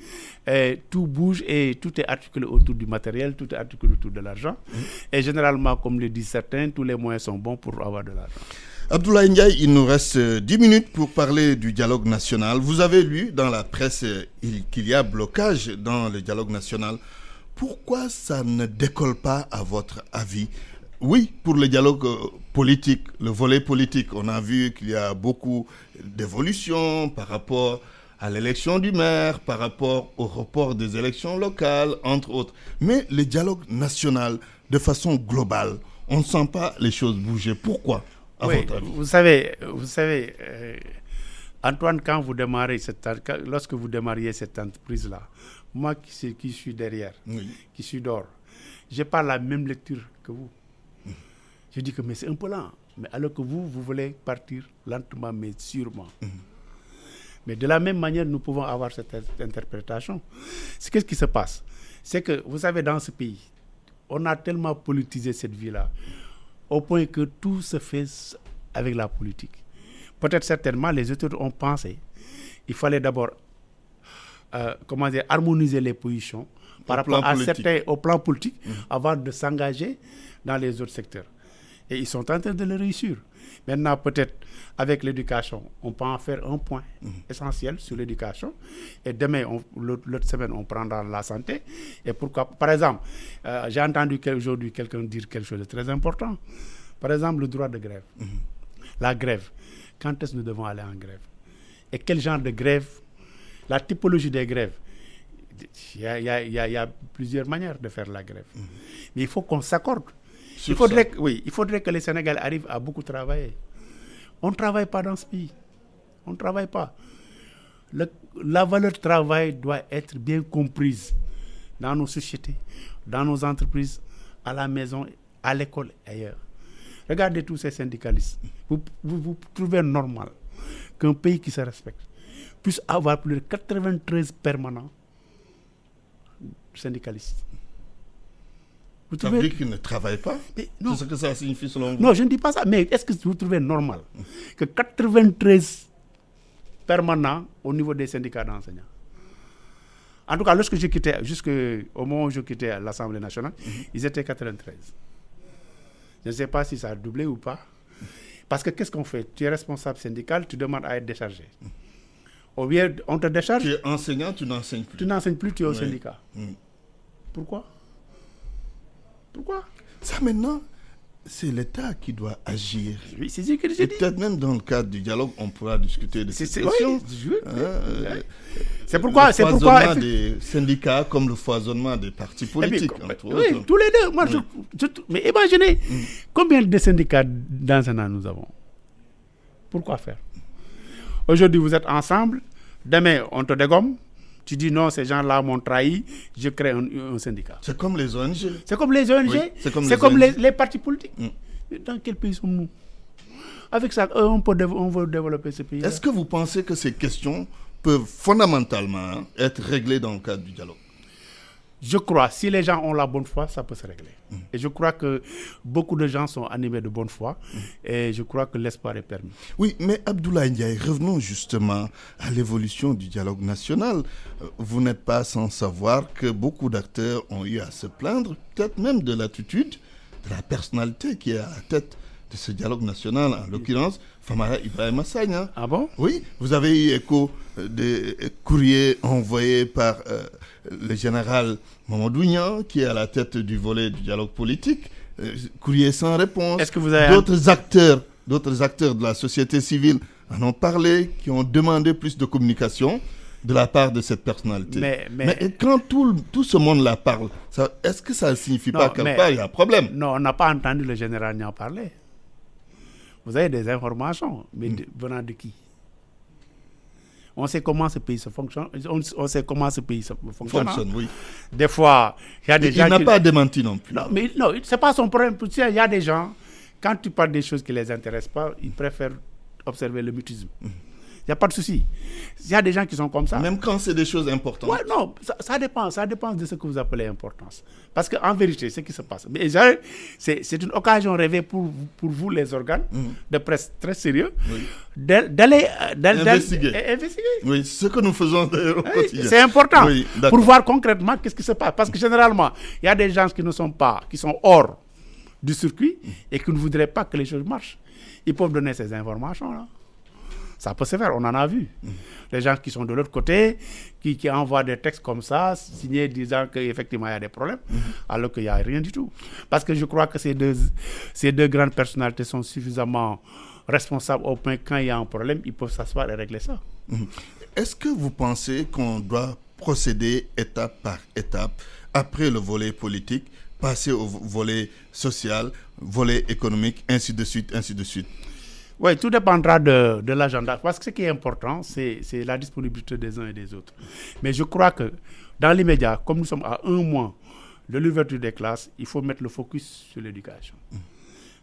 tout bouge et tout est articulé autour du matériel, tout est articulé autour de l'argent. Et généralement, comme le disent certains, tous les moyens sont bons pour avoir de l'argent. Abdoulaye Ndiaye, il nous reste 10 minutes pour parler du dialogue national. Vous avez lu dans la presse qu'il y a blocage dans le dialogue national. Pourquoi ça ne décolle pas à votre avis? Oui, pour le dialogue politique, le volet politique, on a vu qu'il y a beaucoup d'évolutions par rapport à l'élection du maire, par rapport au report des élections locales, entre autres. Mais le dialogue national, de façon globale, on ne sent pas les choses bouger. Pourquoi? Oui, vous savez, Antoine, lorsque vous démarriez cette entreprise-là, moi qui suis derrière, qui suis dehors, je n'ai pas la même lecture que vous. Je dis que mais c'est un peu lent. Mais alors que vous voulez partir lentement, mais sûrement. Mais de la même manière, nous pouvons avoir cette interprétation. Qu'est-ce qui se passe? C'est que, vous savez, dans ce pays, on a tellement politisé cette vie-là, au point que tout se fait avec la politique. Peut-être certainement, les autres ont pensé il fallait d'abord harmoniser les positions par rapport à certains au plan politique avant de s'engager dans les autres secteurs. Et ils sont en train de le réussir. Maintenant, peut-être, avec l'éducation, on peut en faire un point essentiel sur l'éducation. Et demain, l'autre semaine, on prendra la santé. Et pourquoi, par exemple, j'ai entendu aujourd'hui quelqu'un dire quelque chose de très important. Par exemple, le droit de grève. La grève. Quand est-ce que nous devons aller en grève? Et quel genre de grève? La typologie des grèves. Il y a plusieurs manières de faire la grève. Mais il faut qu'on s'accorde. Il faudrait que les Sénégalais arrivent à beaucoup travailler. On ne travaille pas dans ce pays. On ne travaille pas. La valeur travail doit être bien comprise dans nos sociétés, dans nos entreprises, à la maison, à l'école et ailleurs. Regardez tous ces syndicalistes. Vous trouvez normal qu'un pays qui se respecte puisse avoir plus de 93 permanents syndicalistes. Ça veut dire qu'ils ne travaillent pas? C'est ce que ça signifie selon vous? Non, je ne dis pas ça. Mais est-ce que vous trouvez normal que 93 permanents au niveau des syndicats d'enseignants? En tout cas, lorsque j'ai quitté, jusqu'au moment où je quittais l'Assemblée nationale, ils étaient 93. Je ne sais pas si ça a doublé ou pas. Parce que qu'est-ce qu'on fait? Tu es responsable syndical, tu demandes à être déchargé. Au lieu, on te décharge. Tu es enseignant, tu n'enseignes plus. Tu n'enseignes plus, tu es au syndicat. Pourquoi? Ça maintenant, c'est l'État qui doit agir. Oui, c'est ce que j'ai dit. Peut-être même dans le cadre du dialogue, on pourra discuter de cette question. C'est pourquoi... Le foisonnement des syndicats comme le foisonnement des partis politiques. Oui, tous les deux. Moi, mais imaginez, combien de syndicats d'enseignants nous avons? Pourquoi faire? Aujourd'hui, vous êtes ensemble. Demain, on te dégomme. Tu dis non, ces gens-là m'ont trahi, je crée un syndicat. C'est comme les ONG. C'est comme les ONG, oui, c'est comme les partis politiques. Dans quel pays sommes-nous? Avec ça, on veut développer ce pays. Est-ce que vous pensez que ces questions peuvent fondamentalement être réglées dans le cadre du dialogue? Je crois, si les gens ont la bonne foi, ça peut se régler. Et je crois que beaucoup de gens sont animés de bonne foi et je crois que l'espoir est permis. Oui, mais Abdoulaye Ndiaye, revenons justement à l'évolution du dialogue national. Vous n'êtes pas sans savoir que beaucoup d'acteurs ont eu à se plaindre, peut-être même de l'attitude, de la personnalité qui est à la tête de ce dialogue national, en l'occurrence Famara Ibrahima Sagna. Ah bon? Oui, vous avez eu écho des courriers envoyés par le général Mamadou Niang, qui est à la tête du volet du dialogue politique, courrier sans réponse. Est-ce que vous avez... D'autres acteurs de la société civile en ont parlé, qui ont demandé plus de communication de la part de cette personnalité. Mais quand tout ce monde-là parle, est-ce que ça ne signifie pas quelque part il y a un problème? Non, on n'a pas entendu le général Niang parler. Vous avez des informations, mais venant de qui? On sait comment ce pays fonctionne. On sait comment ce pays fonctionne. Oui. Des fois, il y a des gens. Il n'a pas démenti non plus. Non, mais non, c'est pas son problème. Il y a des gens, quand tu parles des choses qui ne les intéressent pas, ils préfèrent observer le mutisme. Il n'y a pas de souci. Il y a des gens qui sont comme ça. Même quand c'est des choses importantes. Ouais, non, ça dépend de ce que vous appelez importance. Parce qu'en vérité, ce qui se passe, mais c'est une occasion rêvée pour vous, les organes de presse très sérieux, d'aller investiguer. Oui, ce que nous faisons d'ailleurs au quotidien. C'est important pour voir concrètement qu'est-ce qui se passe. Parce que généralement, il y a des gens qui sont hors du circuit et qui ne voudraient pas que les choses marchent. Ils peuvent donner ces informations-là. Ça peut se faire, on en a vu. Les gens qui sont de l'autre côté, qui envoient des textes comme ça, signés disant qu'effectivement il y a des problèmes, alors qu'il n'y a rien du tout. Parce que je crois que ces deux grandes personnalités sont suffisamment responsables au point quand il y a un problème, ils peuvent s'asseoir et régler ça. Est-ce que vous pensez qu'on doit procéder étape par étape, après le volet politique, passer au volet social, volet économique, ainsi de suite, ainsi de suite? Oui, tout dépendra de l'agenda. Parce que ce qui est important, c'est la disponibilité des uns et des autres. Mais je crois que dans l'immédiat, comme nous sommes à 1 mois de l'ouverture des classes, il faut mettre le focus sur l'éducation.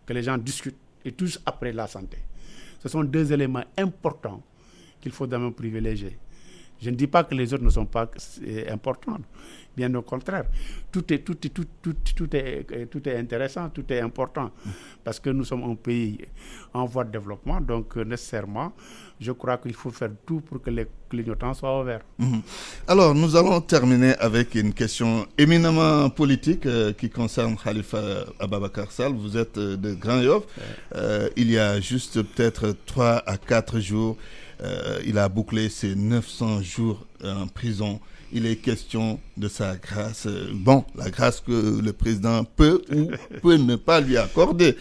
Que les gens discutent et tous après la santé. Ce sont 2 éléments importants qu'il faut d'abord privilégier. Je ne dis pas que les autres ne sont pas importants. Bien au contraire. Tout est intéressant, tout est important. Parce que nous sommes un pays en voie de développement. Donc, nécessairement, je crois qu'il faut faire tout pour que les clignotants soient ouverts. Alors, nous allons terminer avec une question éminemment politique qui concerne Khalifa Ababacar Sall. Vous êtes de Grand Yoff. Il y a juste peut-être 3 à 4 jours, il a bouclé ses 900 jours en prison. Il est question de sa grâce. La grâce que le président peut ou peut ne pas lui accorder.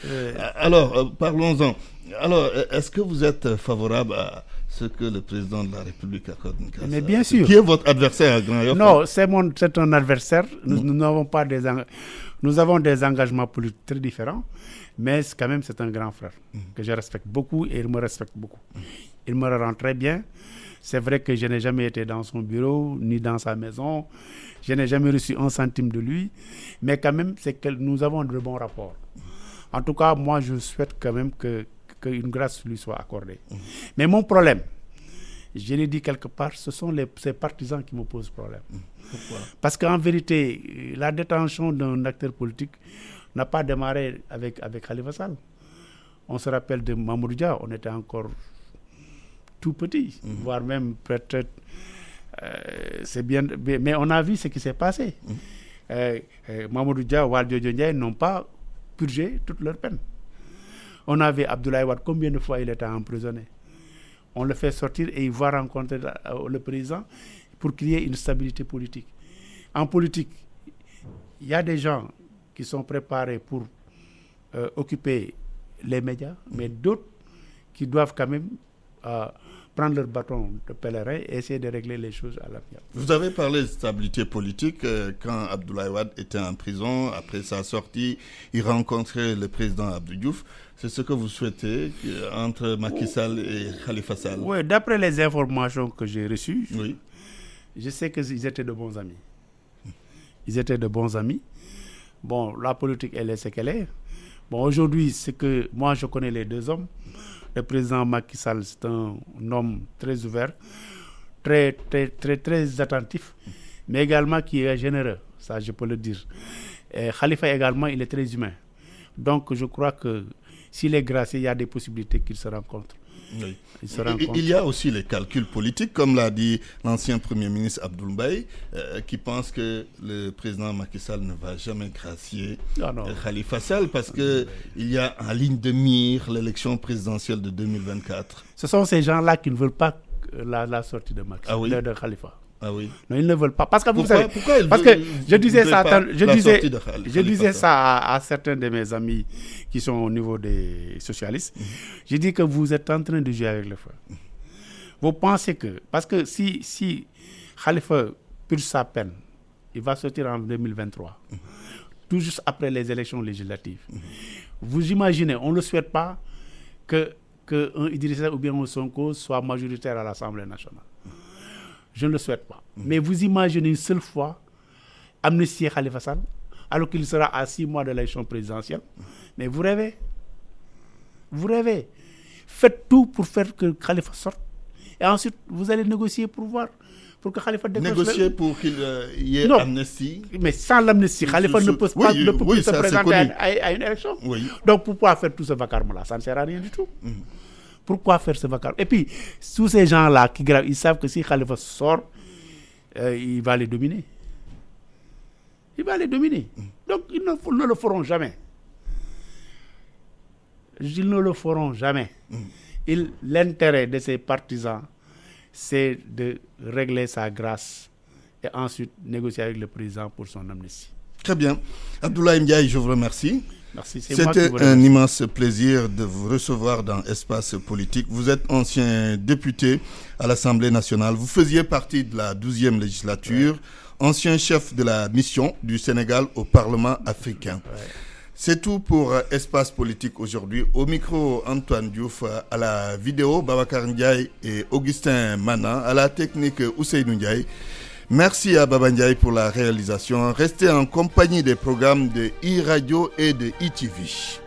Alors, parlons-en. Alors, est-ce que vous êtes favorable à ce que le président de la République accorde une grâce? Mais bien sûr. Qui est votre adversaire à Grand Yoff? Non, c'est un adversaire. Nous avons des engagements politiques très différents, mais quand même, c'est un grand frère que je respecte beaucoup et il me respecte beaucoup. Il me rend très bien. C'est vrai que je n'ai jamais été dans son bureau, ni dans sa maison. Je n'ai jamais reçu un centime de lui. Mais quand même, c'est que nous avons de bons rapports. En tout cas, moi, je souhaite quand même qu'une grâce lui soit accordée. Mais mon problème, je l'ai dit quelque part, ce sont ces partisans qui me posent problème. Pourquoi? Parce qu'en vérité, la détention d'un acteur politique n'a pas démarré avec Khalifa Sall. On se rappelle de Mamoudou Dia, on était encore tout petit, voire même peut-être, c'est bien, mais on a vu ce qui s'est passé. Mamoudou Dia, Waldio Ndiaye n'ont pas purgé toute leur peine. On avait Abdoulaye Wade, combien de fois il était emprisonné? On le fait sortir et il va rencontrer le président pour qu'il y ait une stabilité politique. En politique, il y a des gens qui sont préparés pour occuper les médias, mais d'autres qui doivent quand même prendre leur bâton de pèlerin et essayer de régler les choses à l'avenir. Vous avez parlé de stabilité politique quand Abdoulaye Wade était en prison. Après sa sortie, il rencontrait le président Abdou Diouf. C'est ce que vous souhaitez entre Macky Sall et Khalifa Sall? Oui, d'après les informations que j'ai reçues, oui. Je sais qu'ils étaient de bons amis. Ils étaient de bons amis. Bon, la politique, elle est ce qu'elle est. Bon, aujourd'hui, c'est que moi, je connais les deux hommes. Le président Macky Sall, c'est un homme très ouvert, très attentif, mais également qui est généreux, ça je peux le dire. Et Khalifa également, il est très humain. Donc je crois que s'il est gracié, il y a des possibilités qu'ils se rencontrent. Oui. Il y a aussi les calculs politiques, comme l'a dit l'ancien Premier ministre Abdoul Mbaye, qui pense que le président Macky Sall ne va jamais gracier Khalifa Sall parce qu'il y a en ligne de mire l'élection présidentielle de 2024. Ce sont ces gens-là qui ne veulent pas la sortie de Macky Sall, de Khalifa. Ah oui. Non, ils ne veulent pas. Parce que pourquoi je disais ça à certains de mes amis qui sont au niveau des socialistes. J'ai dit que vous êtes en train de jouer avec le feu. Vous pensez que... Parce que si Khalifa purge sa peine, il va sortir en 2023, tout juste après les élections législatives. Vous imaginez, on ne le souhaite pas qu'un Idrissa ou bien un Sonko soit majoritaire à l'Assemblée nationale. Je ne le souhaite pas. Mais vous imaginez une seule fois amnistier Khalifa Sall alors qu'il sera à 6 mois de l'élection présidentielle. Mais vous rêvez. Vous rêvez. Faites tout pour faire que Khalifa sorte. Et ensuite, vous allez négocier pour que Khalifa décroche. Négocier pour qu'il y ait amnistie. Mais sans l'amnistie, Khalifa ne peut pas se présenter à une élection. Oui. Donc pourquoi faire tout ce vacarme-là? Ça ne sert à rien du tout. Pourquoi faire ce vacarme? Et puis, tous ces gens-là qui gravent, ils savent que si Khalifa sort, il va les dominer. Il va les dominer. Donc, ils ne le feront jamais. Ils ne le feront jamais. L'intérêt de ces partisans, c'est de régler sa grâce et ensuite négocier avec le président pour son amnistie. Très bien. Abdoulaye Ndiaye, je vous remercie. Merci. C'était un immense plaisir de vous recevoir dans Espace Politique. Vous êtes ancien député à l'Assemblée nationale. Vous faisiez partie de la 12e législature, ancien chef de la mission du Sénégal au Parlement africain. C'est tout pour Espace Politique aujourd'hui. Au micro, Antoine Diouf, à la vidéo, Babacar Ndiaye et Augustin Mana, à la technique, Ousseynou Ndiaye. Merci à Baba Ndiaye pour la réalisation. Restez en compagnie des programmes de e-radio et de e-TV.